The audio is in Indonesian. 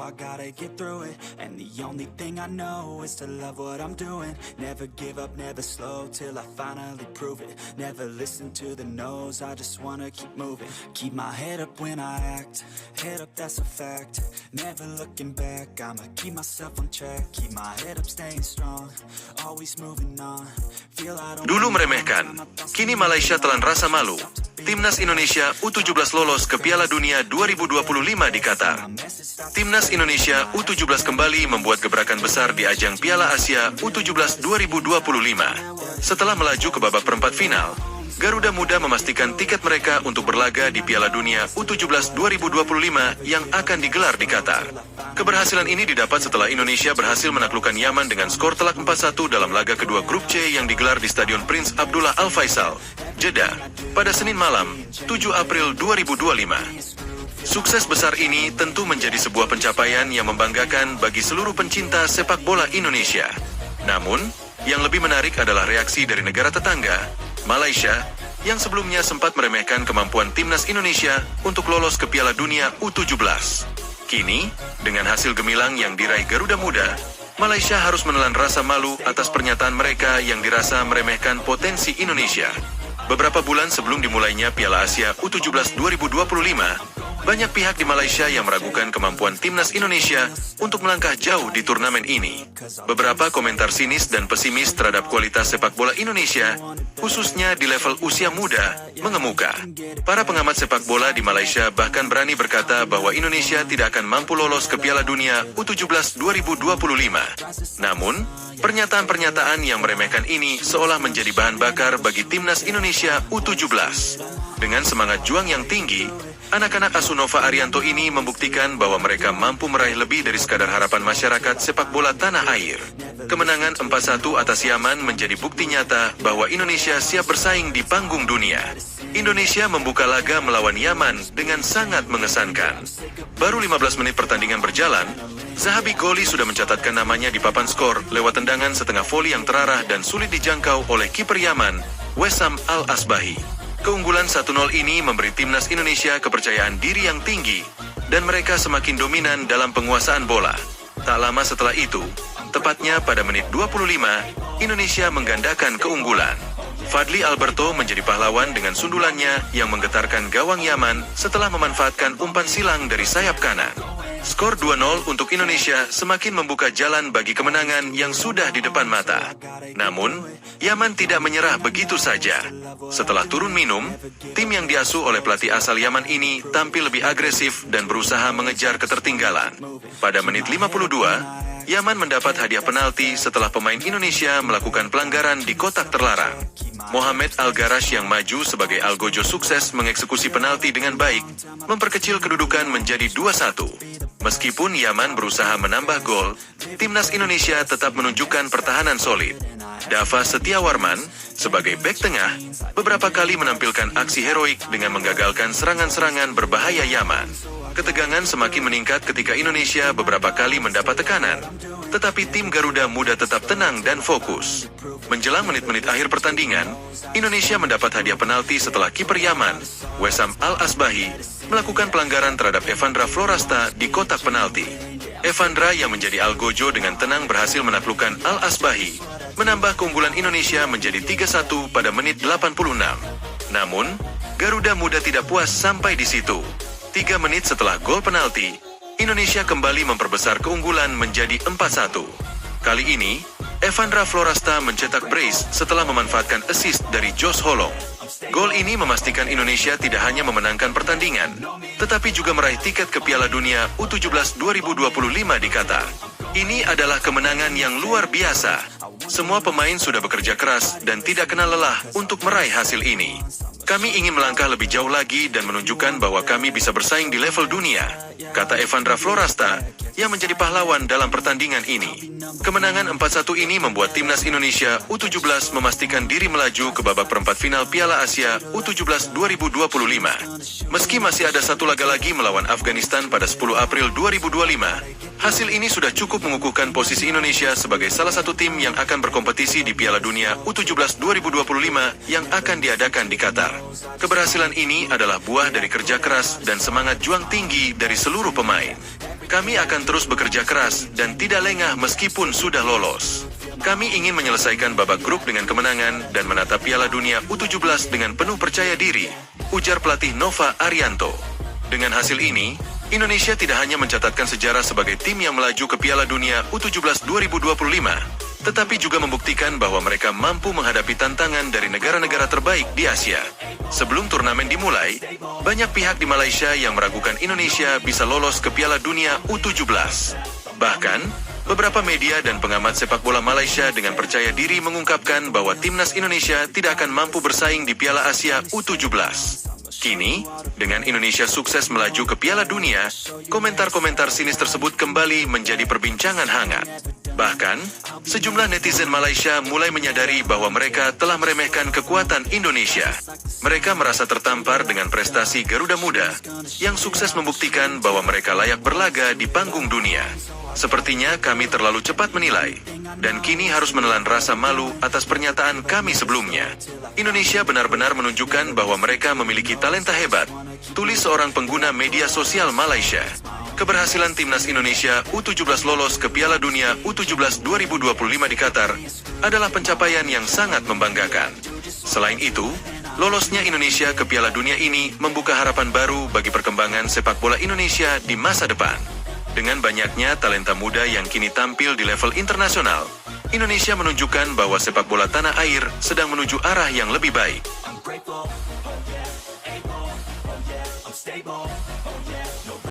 I gotta get through it. And the only thing I know is to love what I'm doing. Never give up, never slow, till I finally prove it. Never listen to the no's, I just wanna keep moving. Keep my head up when I act, head up, that's a fact. Never looking back, I'ma keep myself on track. Keep my head up, staying strong, always moving on. Feel I don't. Dulu meremehkan, kini Malaysia telan rasa malu. Timnas Indonesia U17 lolos ke Piala Dunia 2025 di Qatar. Timnas Indonesia U17 kembali membuat gebrakan besar di ajang Piala Asia U17 2025. Setelah melaju ke babak perempat final, Garuda Muda memastikan tiket mereka untuk berlaga di Piala Dunia U17 2025 yang akan digelar di Qatar. Keberhasilan ini didapat setelah Indonesia berhasil menaklukkan Yaman dengan skor telak 4-1 dalam laga kedua grup C yang digelar di Stadion Prince Abdullah Al Faisal, Jeddah, pada Senin malam, 7 April 2025. Sukses besar ini tentu menjadi sebuah pencapaian yang membanggakan bagi seluruh pencinta sepak bola Indonesia. Namun, yang lebih menarik adalah reaksi dari negara tetangga, Malaysia, yang sebelumnya sempat meremehkan kemampuan timnas Indonesia untuk lolos ke Piala Dunia U17. Kini, dengan hasil gemilang yang diraih Garuda Muda, Malaysia harus menelan rasa malu atas pernyataan mereka yang dirasa meremehkan potensi Indonesia. Beberapa bulan sebelum dimulainya Piala Asia U17 2025, banyak pihak di Malaysia yang meragukan kemampuan timnas Indonesia untuk melangkah jauh di turnamen ini. Beberapa komentar sinis dan pesimis terhadap kualitas sepak bola Indonesia, khususnya di level usia muda, mengemuka. Para pengamat sepak bola di Malaysia bahkan berani berkata bahwa Indonesia tidak akan mampu lolos ke Piala Dunia U17 2025. Namun, pernyataan-pernyataan yang meremehkan ini seolah menjadi bahan bakar bagi timnas Indonesia U17. Dengan semangat juang yang tinggi, anak-anak asuh Nova Arianto ini membuktikan bahwa mereka mampu meraih lebih dari sekadar harapan masyarakat sepak bola tanah air. Kemenangan 4-1 atas Yaman menjadi bukti nyata bahwa Indonesia siap bersaing di panggung dunia. Indonesia membuka laga melawan Yaman dengan sangat mengesankan. Baru 15 menit pertandingan berjalan, Zahabi Goli sudah mencatatkan namanya di papan skor lewat tendangan setengah voli yang terarah dan sulit dijangkau oleh kiper Yaman, Wessam Al-Asbahi. Keunggulan 1-0 ini memberi timnas Indonesia kepercayaan diri yang tinggi, dan mereka semakin dominan dalam penguasaan bola. Tak lama setelah itu, tepatnya pada menit 25, Indonesia menggandakan keunggulan. Fadli Alberto menjadi pahlawan dengan sundulannya yang menggetarkan gawang Yaman setelah memanfaatkan umpan silang dari sayap kanan. Skor 2-0 untuk Indonesia semakin membuka jalan bagi kemenangan yang sudah di depan mata. Namun, Yaman tidak menyerah begitu saja. Setelah turun minum, tim yang diasuh oleh pelatih asal Yaman ini tampil lebih agresif dan berusaha mengejar ketertinggalan. Pada menit 52, Yaman mendapat hadiah penalti setelah pemain Indonesia melakukan pelanggaran di kotak terlarang. Mohamed Al-Garash yang maju sebagai Algojo sukses mengeksekusi penalti dengan baik, memperkecil kedudukan menjadi 2-1. Meskipun Yaman berusaha menambah gol, timnas Indonesia tetap menunjukkan pertahanan solid. Dava Setiawarman, sebagai bek tengah, beberapa kali menampilkan aksi heroik dengan menggagalkan serangan-serangan berbahaya Yaman. Ketegangan semakin meningkat ketika Indonesia beberapa kali mendapat tekanan, tetapi tim Garuda Muda tetap tenang dan fokus. Menjelang menit-menit akhir pertandingan, Indonesia mendapat hadiah penalti setelah kiper Yaman, Wessam Al-Asbahi, melakukan pelanggaran terhadap Evandra Florasta di kotak penalti. Evandra yang menjadi Algojo dengan tenang berhasil menaklukkan Al-Asbahi, menambah keunggulan Indonesia menjadi 3-1 pada menit 86. Namun, Garuda Muda tidak puas sampai di situ. 3 menit setelah gol penalti, Indonesia kembali memperbesar keunggulan menjadi 4-1. Kali ini, Evandra Florasta mencetak brace setelah memanfaatkan assist dari Jos Holong. Gol ini memastikan Indonesia tidak hanya memenangkan pertandingan, tetapi juga meraih tiket ke Piala Dunia U17 2025 di Qatar. Ini adalah kemenangan yang luar biasa. Semua pemain sudah bekerja keras dan tidak kenal lelah untuk meraih hasil ini. Kami ingin melangkah lebih jauh lagi dan menunjukkan bahwa kami bisa bersaing di level dunia, kata Evandra Florasta, yang menjadi pahlawan dalam pertandingan ini. Kemenangan 4-1 ini membuat timnas Indonesia U17 memastikan diri melaju ke babak perempat final Piala Asia U17 2025. Meski masih ada satu laga lagi melawan Afghanistan pada 10 April 2025, hasil ini sudah cukup mengukuhkan posisi Indonesia sebagai salah satu tim yang akan berkompetisi di Piala Dunia U17 2025 yang akan diadakan di Qatar. Keberhasilan ini adalah buah dari kerja keras dan semangat juang tinggi dari seluruh pemain. Kami akan terus bekerja keras dan tidak lengah meskipun sudah lolos. Kami ingin menyelesaikan babak grup dengan kemenangan dan menatap Piala Dunia U17 dengan penuh percaya diri, ujar pelatih Nova Arianto. Dengan hasil ini, Indonesia tidak hanya mencatatkan sejarah sebagai tim yang melaju ke Piala Dunia U17 2025, tetapi juga membuktikan bahwa mereka mampu menghadapi tantangan dari negara-negara terbaik di Asia. Sebelum turnamen dimulai, banyak pihak di Malaysia yang meragukan Indonesia bisa lolos ke Piala Dunia U17. Bahkan, beberapa media dan pengamat sepak bola Malaysia dengan percaya diri mengungkapkan bahwa timnas Indonesia tidak akan mampu bersaing di Piala Asia U17. Kini, dengan Indonesia sukses melaju ke Piala Dunia, komentar-komentar sinis tersebut kembali menjadi perbincangan hangat. Bahkan, sejumlah netizen Malaysia mulai menyadari bahwa mereka telah meremehkan kekuatan Indonesia. Mereka merasa tertampar dengan prestasi Garuda Muda, yang sukses membuktikan bahwa mereka layak berlaga di panggung dunia. Sepertinya kami terlalu cepat menilai, dan kini harus menelan rasa malu atas pernyataan kami sebelumnya. Indonesia benar-benar menunjukkan bahwa mereka memiliki talenta hebat, tulis seorang pengguna media sosial Malaysia. Keberhasilan timnas Indonesia U17 lolos ke Piala Dunia U17 2025 di Qatar adalah pencapaian yang sangat membanggakan. Selain itu, lolosnya Indonesia ke Piala Dunia ini membuka harapan baru bagi perkembangan sepak bola Indonesia di masa depan. Dengan banyaknya talenta muda yang kini tampil di level internasional, Indonesia menunjukkan bahwa sepak bola tanah air sedang menuju arah yang lebih baik. I'm grateful, oh yeah, able, oh yeah, I'm stable.